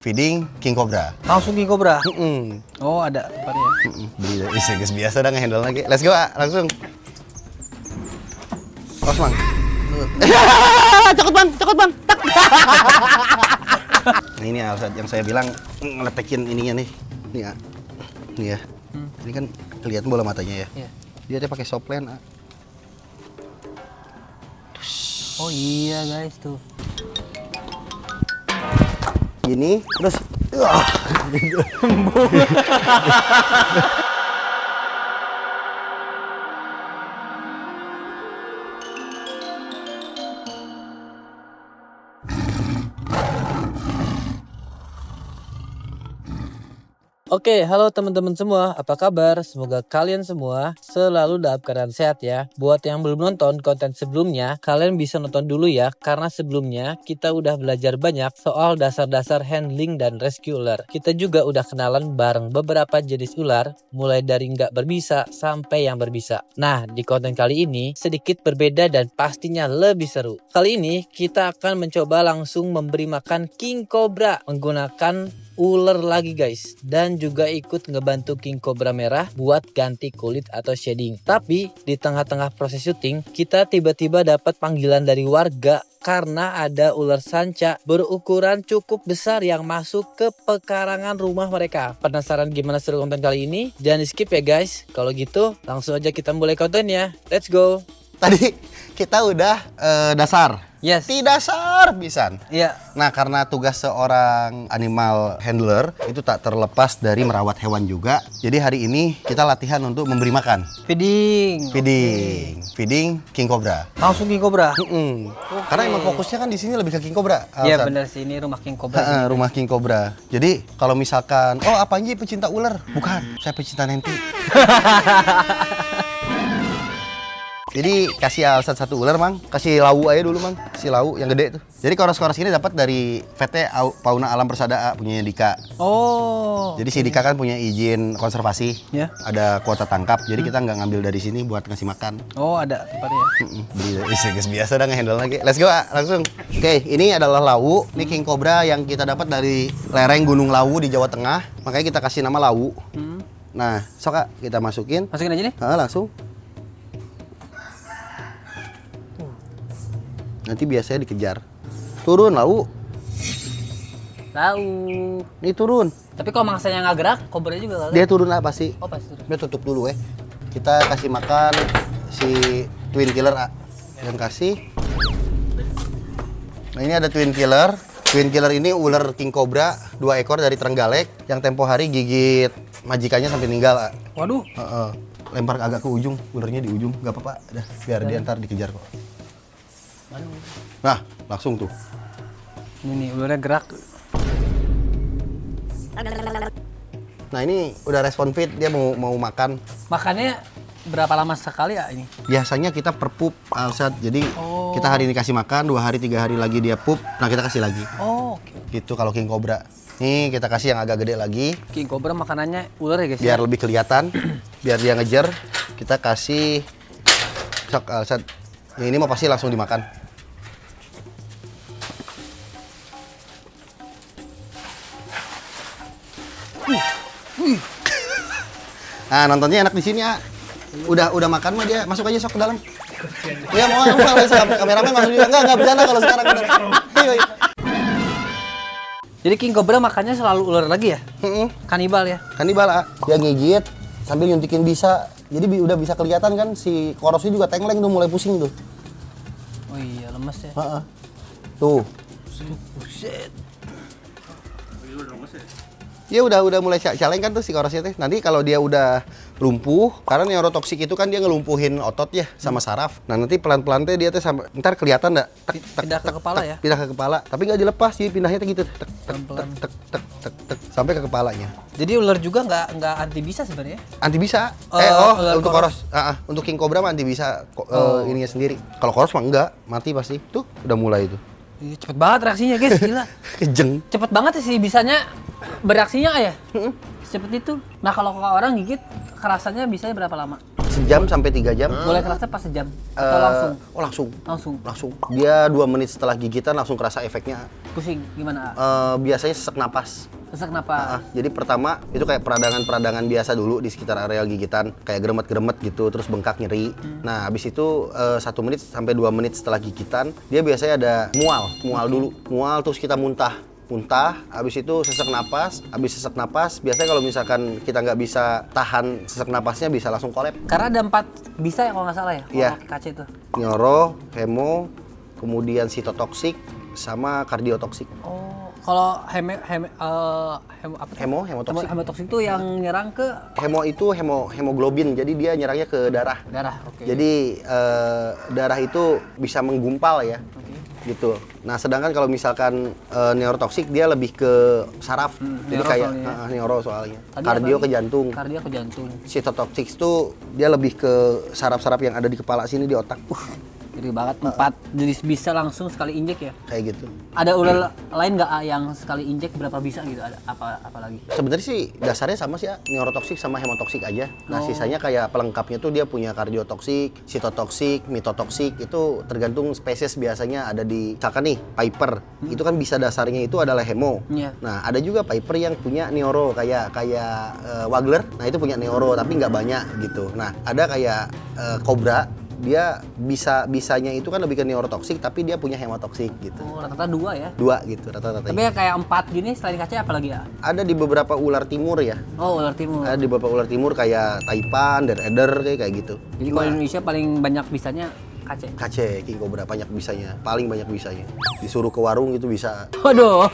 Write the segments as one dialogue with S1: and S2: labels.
S1: Feeding King Cobra.
S2: Langsung King Cobra?
S1: Oh,
S2: ada tempatnya.
S1: Beli guys, biasa dah nge-handle lagi. Let's go, langsung. Awas, Mang. Cokot, Bang. Tak. Nah, ini alat yang saya bilang ngelepekin ininya nih. Nih, A. Nih ya. Ini kan kelihatan bola matanya ya.
S2: Iya.
S1: Dia pakai softland, A.
S2: Oh iya, guys, tuh.
S1: Gini, terus
S2: Oke, halo teman-teman semua, apa kabar? Semoga kalian semua selalu dalam keadaan sehat ya. Buat yang belum nonton konten sebelumnya, kalian bisa nonton dulu ya. Karena sebelumnya kita udah belajar banyak soal dasar-dasar handling dan rescue ular. Kita juga udah kenalan bareng beberapa jenis ular, mulai dari nggak berbisa sampai yang berbisa. Nah, di konten kali ini sedikit berbeda dan pastinya lebih seru. Kali ini kita akan mencoba langsung memberi makan King Cobra menggunakan ular lagi guys, dan juga ikut ngebantu King Cobra merah buat ganti kulit atau shading. Tapi di tengah-tengah proses syuting kita tiba-tiba dapat panggilan dari warga karena ada ular sanca berukuran cukup besar yang masuk ke pekarangan rumah mereka. Penasaran gimana seru konten kali ini? Jangan di skip ya guys. Kalau gitu langsung aja kita mulai kontennya. Let's go.
S1: tadi kita udah dasar.
S2: Yes.
S1: Di dasar pisan.
S2: Iya.
S1: Nah, karena tugas seorang animal handler itu tak terlepas dari merawat hewan juga. Jadi hari ini kita latihan untuk memberi makan.
S2: Feeding.
S1: Feeding King Cobra.
S2: Langsung King Cobra.
S1: Karena emang fokusnya kan di sini lebih ke King Cobra.
S2: Iya bener sih, ini rumah King Cobra.
S1: Rumah King Cobra. Jadi kalau misalkan, oh apa aja pecinta ular? Bukan, saya pecinta nanti. Jadi kasih alasan satu ular, Mang. Kasih lawu aja dulu, Mang. Kasih lawu yang gede tuh. Jadi koros-koros ini dapat dari PT Fauna Alam Persada punya Dika.
S2: Oh.
S1: Jadi si Dika kan punya izin konservasi.
S2: Ya.
S1: Ada kuota tangkap. Jadi kita nggak ngambil dari sini buat ngasih makan.
S2: Oh, ada tempatnya.
S1: Beli guys, biasa dah nge-handle lagi. Let's go, langsung. Oke, ini adalah lawu. Ini King Cobra yang kita dapat dari lereng Gunung Lawu di Jawa Tengah. Makanya kita kasih nama lawu. Nah, sok kita masukin.
S2: Masukin aja nih.
S1: Langsung. Nanti biasanya dikejar. Turun, lawu.
S2: Tahu.
S1: Ini turun.
S2: Tapi kalau mangsanya nggak gerak, kobranya juga nggak gerak.
S1: Dia turun lah pasti.
S2: Oh pasti turun.
S1: Dia tutup dulu ya. Kita kasih makan si Twin Killer, yang kasih. Nah, ini ada Twin Killer. Twin Killer ini ular King Cobra 2 ekor dari Trenggalek yang tempo hari gigit majikannya sampai meninggal.
S2: Waduh.
S1: Lempar agak ke ujung, ularnya di ujung. Gak apa-apa, dah biar dia ntar dikejar kok. Nah, langsung tuh.
S2: Ini ularnya gerak.
S1: Nah, ini udah respon fit, dia mau makan.
S2: Makannya berapa lama sekali ya ini?
S1: Biasanya kita per pup, Alsat. Jadi kita hari ini kasih makan, 2 hari 3 hari lagi dia pup. Nah, kita kasih lagi.
S2: Oh, oke.
S1: Gitu kalau King Cobra. Nih kita kasih yang agak gede lagi.
S2: King Cobra makanannya ular ya guys?
S1: Biar lebih kelihatan, biar dia ngejar. Kita kasih sok Alsat. Ini mau pasti langsung dimakan. Nah, nontonnya enak di sini, ya. Udah makan mah dia masuk aja sok ke dalam. Iya, mau kameramen masuk juga. Enggak bercanda kalau sekarang udah. Iya.
S2: Jadi King Cobra makannya selalu ular lagi ya? Kanibal ya?
S1: Kanibal, dia gigit sambil nyuntikin bisa. Jadi udah bisa kelihatan kan si korosnya juga tengleng tuh, mulai pusing tuh.
S2: Oh iya, lemes ya.
S1: Tuh.
S2: Buset.
S1: Ya udah mulai caleng kan tuh si korosnya teh. Nanti kalau dia udah lumpuh, karena neurotoksik itu kan dia ngelumpuhin otot ya sama saraf. Nah, nanti pelan-pelan teh dia teh ntar kelihatan enggak?
S2: Pindah ke kepala ya?
S1: Pindah ke kepala, tapi nggak dilepas, jadi pindahnya teh gitu.
S2: Pelan-pelan.
S1: Sampai ke kepalanya.
S2: Jadi ular juga nggak anti bisa sebenarnya?
S1: Anti bisa. Untuk koros. Untuk King Cobra mah anti bisa ininya sendiri. Kalau koros mah enggak, mati pasti. Tuh, udah mulai itu.
S2: Iya, cepet banget reaksinya guys, gila.
S1: Kejeng.
S2: Cepet banget sih bisanya bereaksinya ya. Cepet itu. Nah kalau orang gigit kerasanya bisanya berapa lama?
S1: sejam sampai 3 jam.
S2: Boleh kerasa pas sejam atau langsung?
S1: Oh langsung.
S2: Langsung.
S1: Dia 2 menit setelah gigitan langsung kerasa efeknya.
S2: Pusing gimana?
S1: Biasanya sesak napas.
S2: Sesak napas.
S1: Jadi pertama itu kayak peradangan biasa dulu di sekitar area gigitan, kayak geremet-geremet gitu, terus bengkak nyeri. Nah habis itu 1 menit sampai 2 menit setelah gigitan, dia biasanya ada mual dulu, mual terus kita muntah, habis itu sesak napas, biasanya kalau misalkan kita nggak bisa tahan sesak napasnya bisa langsung kolep.
S2: Karena ada 4 bisa ya kalau nggak salah ya,
S1: Iya.
S2: kalau KC itu.
S1: Neuro, hemo, kemudian sitotoksik, sama kardiotoksik.
S2: Oh, kalau hemotoksik itu yang nyerang ke
S1: Hemo itu hemoglobin, jadi dia nyerangnya ke darah.
S2: oke.
S1: Jadi darah itu bisa menggumpal ya. Gitu. Nah, sedangkan kalau misalkan neurotoksik dia lebih ke saraf. Jadi
S2: neuro
S1: kayak
S2: soalnya.
S1: neuro soalnya.
S2: Tadi
S1: Kardio
S2: apa
S1: ke jantung.
S2: Kardio ke jantung.
S1: Sitotoksik itu dia lebih ke saraf-saraf yang ada di kepala sini di otak.
S2: Jadi banget 4 jenis bisa langsung sekali injek ya.
S1: Kayak gitu.
S2: Ada ular lain nggak yang sekali injek berapa bisa gitu? Ada apa lagi?
S1: Sebenarnya sih dasarnya sama sih ya, neurotoksik sama hemotoksik aja. Nah, sisanya kayak pelengkapnya tuh dia punya kardiotoksik, sitotoksik, mitotoksik, itu tergantung spesies biasanya ada di misalkan nih Piper. Itu kan bisa dasarnya itu adalah hemo.
S2: Iya.
S1: Nah, ada juga Piper yang punya neuro kayak Wagler. Nah, itu punya neuro tapi nggak banyak gitu. Nah, ada kayak Cobra, dia bisanya itu kan lebih ke neurotoksik tapi dia punya hemotoksik gitu.
S2: Oh, rata-rata 2 ya.
S1: 2 gitu rata-rata.
S2: Tapi ya kayak 4 jenis selain kaca apa lagi ya?
S1: Ada di beberapa ular timur ya.
S2: Oh, ular timur.
S1: Ada di beberapa ular timur kayak Taipan, Der Eder kayak gitu.
S2: Jadi kalau di Indonesia paling banyak bisanya kace.
S1: Kace, King Cobra banyak bisanya, paling banyak bisanya. Disuruh ke warung itu bisa.
S2: Waduh.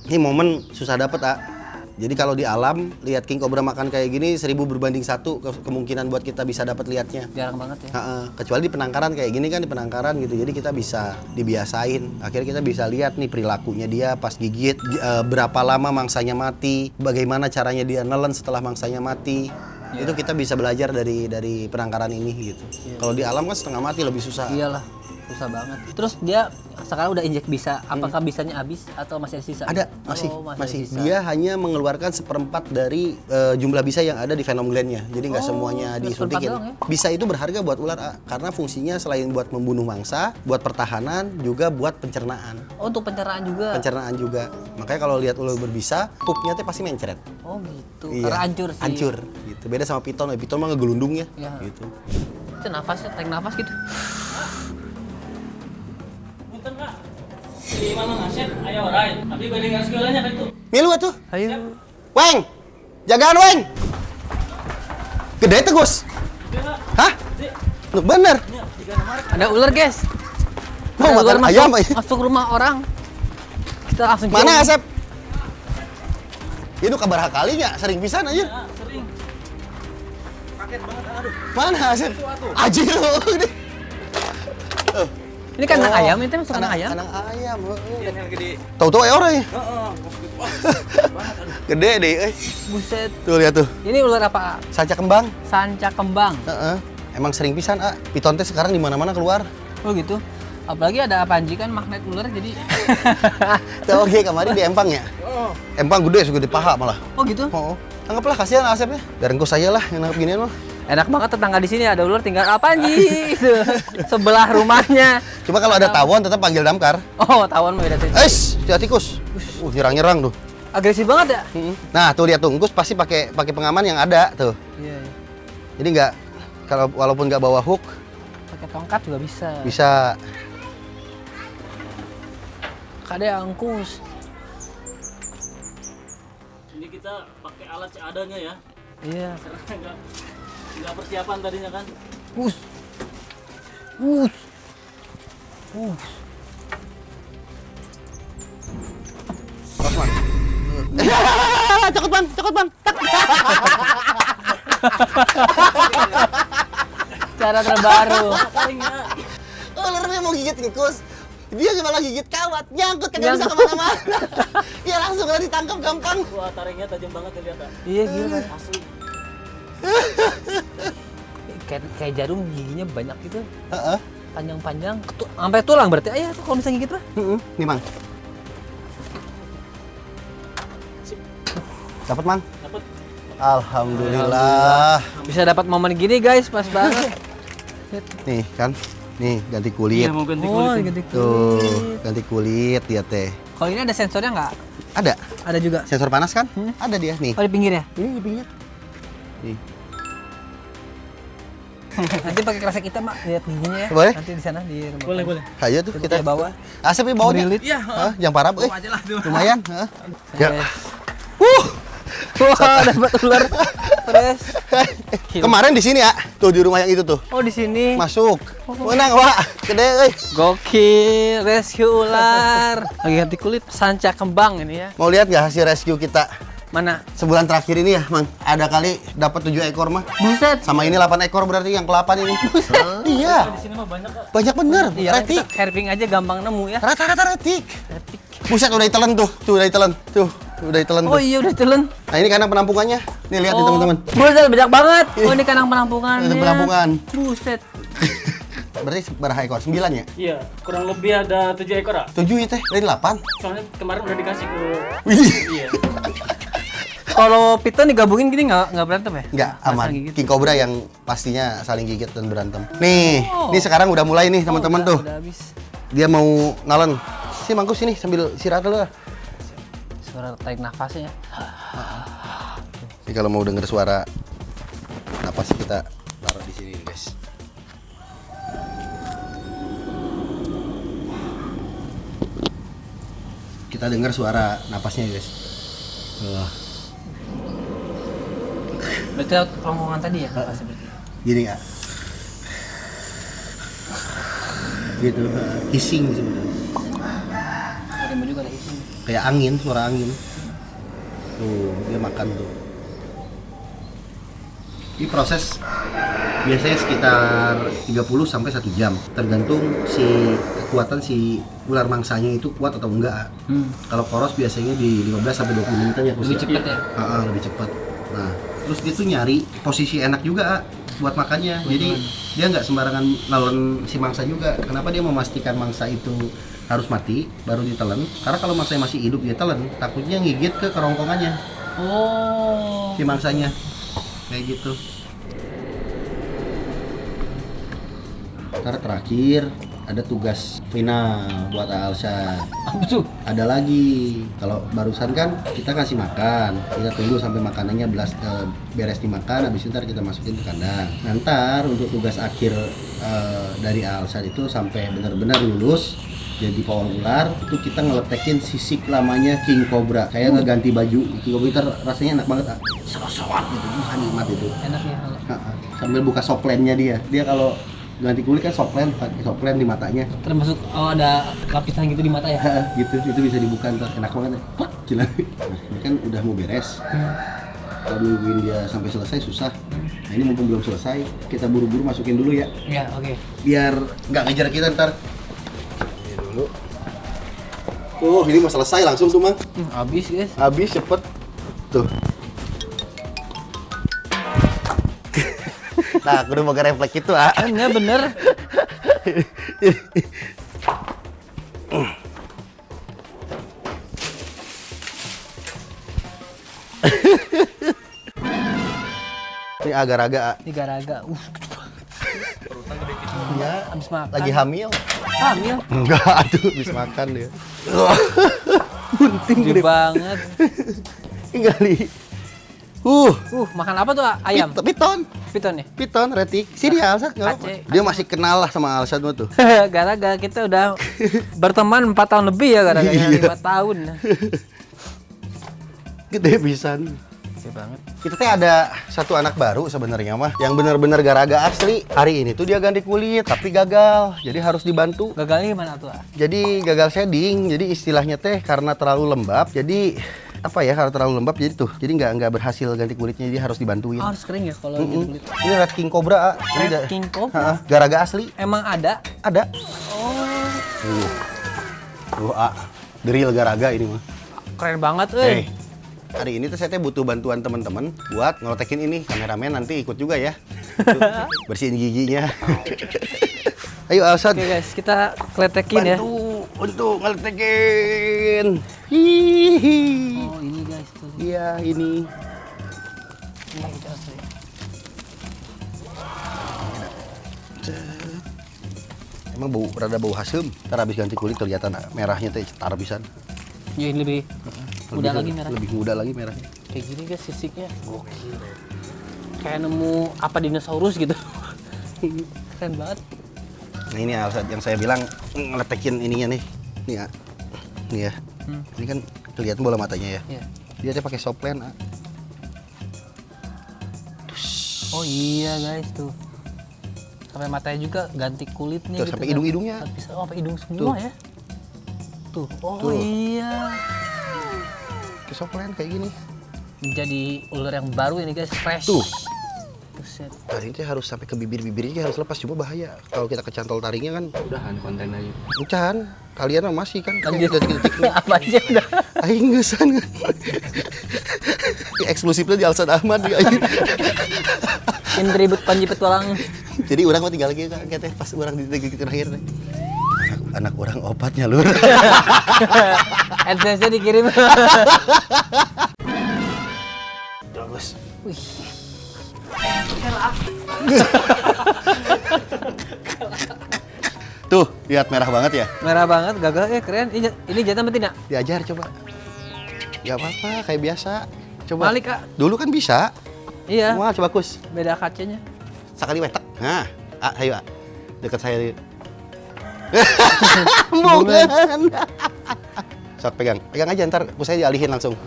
S1: Ini momen susah dapet, ah. Jadi kalau di alam lihat King Cobra makan kayak gini 1000 berbanding 1 kemungkinan buat kita bisa dapat lihatnya.
S2: Jarang banget ya.
S1: Kecuali di penangkaran kayak gini kan, di penangkaran gitu. Jadi kita bisa dibiasain. Akhirnya kita bisa lihat nih perilakunya dia pas gigit, berapa lama mangsanya mati, bagaimana caranya dia nelen setelah mangsanya mati. Itu kita bisa belajar dari penangkaran ini gitu. Kalau di alam kan setengah mati lebih susah.
S2: Iyalah, susah banget. Terus dia sekarang udah injek bisa, apakah bisanya habis atau masih ada sisa?
S1: Ada, masih.
S2: Ada sisa.
S1: Dia hanya mengeluarkan 1/4 dari jumlah bisa yang ada di venom gland-nya. Jadi nggak semuanya disuntikin.
S2: doang ya?
S1: Bisa itu berharga buat ular, A, karena fungsinya selain buat membunuh mangsa, buat pertahanan, juga buat pencernaan.
S2: Oh, untuk pencernaan juga.
S1: Pencernaan juga. Makanya kalau lihat ular berbisa, pupnya tuh pasti mencret.
S2: Oh gitu.
S1: Iya.
S2: Karena hancur sih.
S1: Hancur. Gitu. Beda sama piton. Piton mah ngegelundung ya.
S2: Iya.
S1: Gitu.
S2: Itu nafasnya, tarik nafas gitu.
S3: Bukan kak, di mana ngasih ayo rai, tapi beda nggak segalanya kan itu.
S1: Milu atuh.
S2: Ayo.
S1: Weng, jagaan Weng. Gede tuh Gus. Hah? Loh, bener.
S2: Ada ular, guys.
S1: Mau
S2: Ada ular
S1: makan ayam,
S2: masuk rumah orang. Kita langsung
S1: Mana
S2: cium.
S1: Asep? Itu kabar kalinya sering pisan aja.
S3: Ya, sering. Kaget banget, aduh.
S1: Mana Asep? Aji lu.
S2: Ini kandang ayam, itu masuk kandang ayam.
S1: Kandang ayam.
S3: Iya, yang gede.
S1: Tahu-tahu ya orang ya.
S3: Heeh.
S1: Gede deh,
S2: Buset.
S1: Tuh lihat tuh.
S2: Ini ular apa?
S1: Sanca kembang.
S2: Sanca kembang.
S1: Heeh. Emang sering pisan, ah. Piton teh sekarang di mana-mana keluar.
S2: Oh gitu. Apalagi ada Panji kan magnet ular jadi.
S1: Tuh oke, kemarin di Empang ya. Empang gede, segede paha malah.
S2: Oh gitu.
S1: Oh. Anggaplah kasihan Asepnya. Biar engkau saya lah yang nangkep ginian mah.
S2: Enak banget tetangga di sini ada ular tinggal Panji. Sebelah rumahnya.
S1: Cuma kalau ada tawon tetap panggil damkar.
S2: Oh, tawon beda cerita.
S1: Lihat tikus. Nyerang-nyerang tuh.
S2: Agresif banget ya?
S1: Nah, tuh lihat tuh, Engkus pasti pakai pengaman yang ada tuh.
S2: Iya.
S1: Jadi nggak, kalau walaupun nggak bawa hook,
S2: Pakai tongkat juga bisa.
S1: bisa.
S2: Kade angkus.
S3: Ini kita pakai alat seadanya ya.
S2: Iya.
S3: Karena nggak persiapan tadinya kan.
S2: Us.
S1: Osman. Cokot bang.
S2: Cara terbaru.
S3: Taringnya.
S1: Ularnya mau gigit Engkus. Dia cuma lagi gigit kawat, nyangkut kagak bisa kemana-mana. Ya langsung lah ditangkap gampang.
S3: Wah, taringnya tajam banget ya lihat.
S2: Iya gila.
S3: Asli.
S2: Kayak jarum giginya banyak gitu.
S1: Heeh.
S2: Panjang-panjang. Sampai tulang berarti. Ayo kalau misalnya gigit mah.
S1: Nih Mang. Dapat Mang.
S3: Dapat.
S1: Alhamdulillah.
S2: Bisa dapat momen gini guys, pas banget.
S1: Nih kan, nih ganti kulit.
S3: Iya, mau ganti
S2: Oh,
S3: kulit.
S2: ganti
S1: Tuh,
S2: kulit.
S1: ganti kulit dia teh.
S2: Kalau ini ada sensornya nggak?
S1: Ada
S2: Ada juga.
S1: sensor panas kan? Ada dia nih.
S2: Oh, di pinggir ya?
S1: Ini di pinggir. Nih.
S2: Nanti pakai kresek kita, Mak. Lihat giginya ya.
S1: Boleh?
S2: Nanti di sana di rumah.
S3: Boleh, boleh.
S1: Ayo tuh
S2: Kita
S1: kita.
S2: bawa.
S1: Asap di bawahnya.
S2: Berilit.
S3: Iya,
S1: Hah, yang parah,
S3: aja lah tuh.
S1: lumayan. Hah. Ya.
S2: Yes. Wah, dapat ular. Fresh.
S1: Kemarin di sini ya, tuh di rumah yang itu tuh.
S2: Oh, di sini.
S1: Masuk. Menang, Wak. Gede, euy.
S2: Gokil, rescue ular. Lagi ganti kulit, sanca kembang ini ya.
S1: Mau lihat nggak hasil rescue kita?
S2: Mana?
S1: Sebulan terakhir ini ya, Mang. Ada kali dapat 7 ekor mah.
S2: Buset.
S1: Sama ini 8 ekor berarti yang ke-8 ini. Iya.
S3: Di sini mah banyak kok.
S1: Banyak bener.
S2: Iya, kan
S1: Retik.
S2: kita herping aja gampang nemu ya.
S1: Rata-rata retik.
S2: Herping.
S1: Buset udah ditelan tuh. Tuh udah ditelan. Tuh, udah ditelan
S2: Oh
S1: tuh.
S2: iya udah telan.
S1: Nah, ini kandang penampungannya. Nih lihat nih teman-teman.
S2: Buset, banyak banget. Oh, ini kandang penampungan.
S1: Kandang penampungan.
S2: Buset.
S1: Berarti berapa ekor? 9 ya?
S3: Iya, kurang lebih ada 7 ekor, ah.
S1: 7 ya teh, dari 8.
S3: Soalnya kemarin udah dikasih ke
S1: Wih.
S3: iya.
S2: Kalau piton digabungin gini nggak berantem ya?
S1: Enggak,
S2: Nggak
S1: aman.
S2: saling gigit.
S1: King Cobra yang pastinya saling gigit dan berantem. Nih,
S2: Oh.
S1: nih sekarang udah mulai nih teman-teman tuh.
S2: Udah habis.
S1: Dia mau ngalen. Si Mangkus sini sambil istirahat dulu lah.
S2: Suara tarik nafasnya.
S1: Ini kalau mau denger suara napas kita taruh di sini guys. Kita dengar suara napasnya guys.
S2: Berarti lewat rombongan tadi ya? Napasnya berarti.
S1: Gini ya. Gitu, hissing sebenarnya.
S2: Ada juga ada isi.
S1: Kayak angin, suara angin. Tuh, dia makan tuh. Ini proses biasanya sekitar 30 sampai 1 jam, tergantung si kekuatan si ular mangsanya itu kuat atau enggak. Kalau poros biasanya di 15 sampai 20 menitan ya.
S2: Lebih cepat ya?
S1: Lebih cepat. Nah, terus dia tuh nyari posisi enak juga buat makannya. Jadi dia nggak sembarangan lawan si mangsa juga. Kenapa dia memastikan mangsa itu harus mati baru ditelan? Karena kalau mangsanya masih hidup dia telan, takutnya ngigit ke kerongkongannya
S2: Oh.
S1: si mangsanya. Kayak gitu. Ntar terakhir ada tugas final buat Alsa.
S2: Apa tuh?
S1: Ada lagi. Kalau barusan kan kita kasih makan, kita tunggu sampai makanannya beres dimakan, habis itu ntar kita masukin ke kandang. Ntar untuk tugas akhir dari Alsa itu sampai benar-benar lulus jadi pawang ular, itu kita ngeletekin sisik lamanya King Cobra, kayak ngeganti baju. King Cobra itu rasanya enak banget, serot-serot gitu, nikmat itu.
S2: Enak ya.
S1: Sambil buka soplennya dia kalau ganti kulit kan soplen, pakai soplen di matanya.
S2: Termasuk ada lapisan gitu di mata ya?
S1: Gitu, itu bisa dibuka ntar, enak banget ya. Wah, gila. Nah, ini kan udah mau beres. Kalau nungguin dia sampai selesai susah. Nah, ini mumpung belum selesai, kita buru-buru masukin dulu ya.
S2: Iya, oke.
S1: Biar nggak ngejar kita ntar. Ini dulu. Tuh, ini mau selesai langsung tuh, Mang.
S2: Habis guys.
S1: Habis cepet. Tuh. Nah, aku udah mau refleks itu, ah.
S2: Ya bener.
S1: Ini agak-agak, ah.
S2: Ini garaga.
S1: Ya,
S2: Habis makan.
S1: lagi hamil.
S2: Hamil.
S1: Enggak, aduh, habis makan dia. Bunting
S2: Gede banget.
S1: Enggak li.
S2: Makan apa tuh ayam?
S1: Piton.
S2: Piton ya?
S1: Piton, retik. Sini Alsa, enggak apa-apa.
S2: Aceh.
S1: Dia masih kenal lah sama Alsa tuh.
S2: Garaga kita udah berteman 4 tahun lebih ya garaga
S1: Iya.
S2: 5 tahun.
S1: Gede pisan.
S2: Gede banget.
S1: Kita teh ada satu anak baru sebenarnya mah, yang benar-benar garaga asli. Hari ini tuh dia ganti kulit, tapi gagal. Jadi harus dibantu.
S2: Gagalnya gimana tuh?
S1: Jadi gagal shading. Jadi istilahnya teh karena terlalu lembab. Jadi apa ya, karena terlalu lembab jadi tuh. Jadi nggak berhasil ganti kulitnya, jadi harus dibantuin.
S2: Oh, harus kering ya kalau gitu kulit.
S1: Ini Red King Cobra. Ah. Ini
S2: Red
S1: da-
S2: King Cobra?
S1: Garaga asli.
S2: Emang ada?
S1: Ada.
S2: Oh,
S1: Tuh, the real garaga ini mah.
S2: keren banget
S1: Hey, hari ini tuh saya teh butuh bantuan teman-teman buat ngelotekin ini. Kameramen nanti ikut juga ya. Bersihin giginya. Ayo Alsat.
S2: Oke guys, kita kletekin ya.
S1: Bantu untuk ngeletekin. Hihi.
S2: Oh, ini guys tuh.
S1: Iya, ini.
S2: Iya gitu asli.
S1: Emang rada bau hasem. Ntar habis ganti kulit kelihatan merahnya teh tar pisan.
S2: Ya ini lebih muda lagi merah.
S1: Lebih muda lagi merahnya.
S2: Kayak gini guys sisiknya. Gokil. Kayak nemu apa dinosaurus gitu. Keren banget.
S1: Nah ini yang saya bilang ngeletekin ininya nih. Nih ya. Nih ya. Ini kan kelihatan bola matanya ya.
S2: Iya.
S1: Dia teh pakai soplen.
S2: Oh iya guys tuh. Sampai matanya juga ganti kulitnya
S1: Tuh,
S2: gitu.
S1: sampai hidung-hidungnya.
S2: Bisa sampai hidung semua
S1: Tuh.
S2: ya. Tuh. Oh
S1: Tuh.
S2: iya.
S1: Pakai soplen kayak gini.
S2: Menjadi ular yang baru ini guys, fresh.
S1: Tuh.
S2: Buset.
S1: Taring teh harus sampai ke bibir-bibirnya harus lepas, cuma bahaya. Kalau kita kecantol taringnya kan
S3: Udahan konten aja.
S1: bukan. Kalian mah masih kan.
S2: Lanjut.
S1: Detik-detik.
S2: Apa aja udah.
S1: Aing ngeusan. Eksklusifnya di Alsan Ahmad di aing.
S2: Ini ribut Panji Petualang.
S1: Jadi orang mah tinggal lagi kan teh pas orang di detik terakhir teh. Anak orang opatnya lur.
S2: AdSense-nya dikirim.
S1: Bagus.
S2: Wih.
S1: Tuh, lihat merah banget ya.
S2: Merah banget, gagah keren. Ini jantan betina.
S1: Diajar coba. Ya apa-apa, kayak biasa. Coba.
S2: Balik, Kak.
S1: Dulu kan bisa.
S2: Iya.
S1: Wah, coba kus.
S2: Beda kacanya.
S1: Sekali wetek. Nah, ayo. Dekat saya. Bukan. Sok pegang. Pegang aja ntar kus saya dialihin langsung.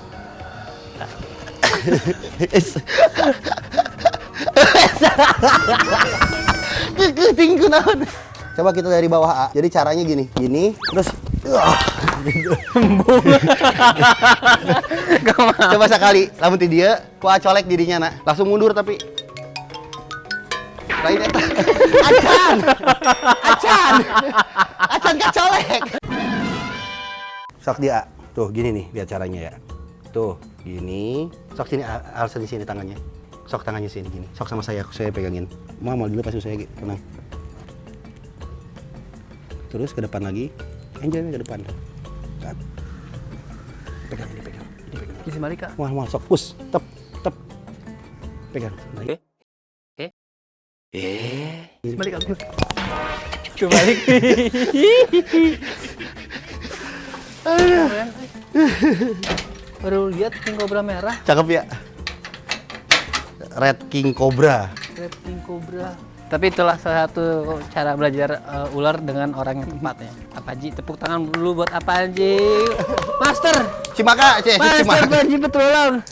S1: Keting kunaon. Coba kita dari bawah A. Jadi caranya gini. Gini, terus coba sekali, lamun ti dia, kuah colek dirinya nak. Langsung mundur tapi. Lain eta. Acan kacolek. Sok dia. Tuh gini nih, lihat caranya ya. Tuh, gini. Sok sini harus di sini tangannya. Sok tangannya sini gini. Sok sama saya pegangin. Mau dulu pas saya tenang. Terus ke depan lagi. Enjoy ke depan. Kan. Pegang ini, pegang.
S2: Isi balik, Kak.
S1: Wah, sok push. Tep. Pegang. Balik.
S2: Balik aku. Kebalik. Baru lihat king cobra merah.
S1: Cakep ya. Red King Cobra.
S2: Red king cobra. Tapi itulah salah satu cara belajar ular dengan orang yang tepatnya. Apa Ji? Tepuk tangan dulu buat apa Ji? Master.
S1: Cimaka,
S2: Master Panji Petualang.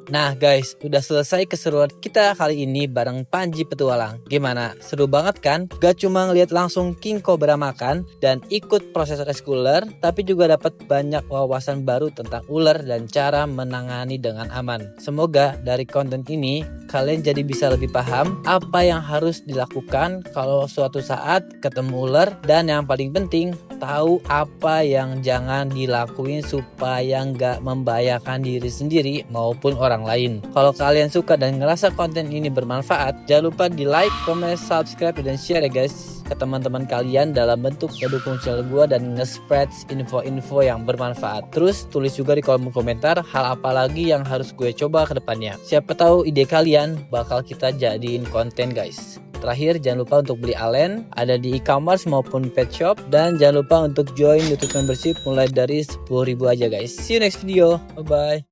S2: Nah guys, udah selesai keseruan kita kali ini bareng Panji Petualang. Gimana? Seru banget kan? Gak cuma ngeliat langsung king cobra makan dan ikut proses rescue ular, tapi juga dapat banyak wawasan baru tentang ular dan cara menangani dengan aman. Semoga dari konten ini kalian jadi bisa lebih paham apa yang harus dilakukan kalau suatu saat ketemu ular, dan yang paling penting tahu apa yang jangan dilakuin supaya nggak membahayakan diri sendiri maupun orang lain. Kalau kalian suka dan ngerasa konten ini bermanfaat, jangan lupa di like, comment, subscribe, dan share ya guys ke teman-teman kalian dalam bentuk mendukung channel gue dan nge-spread info-info yang bermanfaat. Terus tulis juga di kolom komentar hal apa lagi yang harus gue coba ke depannya. Siapa tahu ide kalian bakal kita jadiin konten guys. Terakhir, jangan lupa untuk beli Alen, ada di e-commerce maupun pet shop, dan jangan lupa untuk join YouTube membership mulai dari 10.000 aja guys. See you next video, bye bye.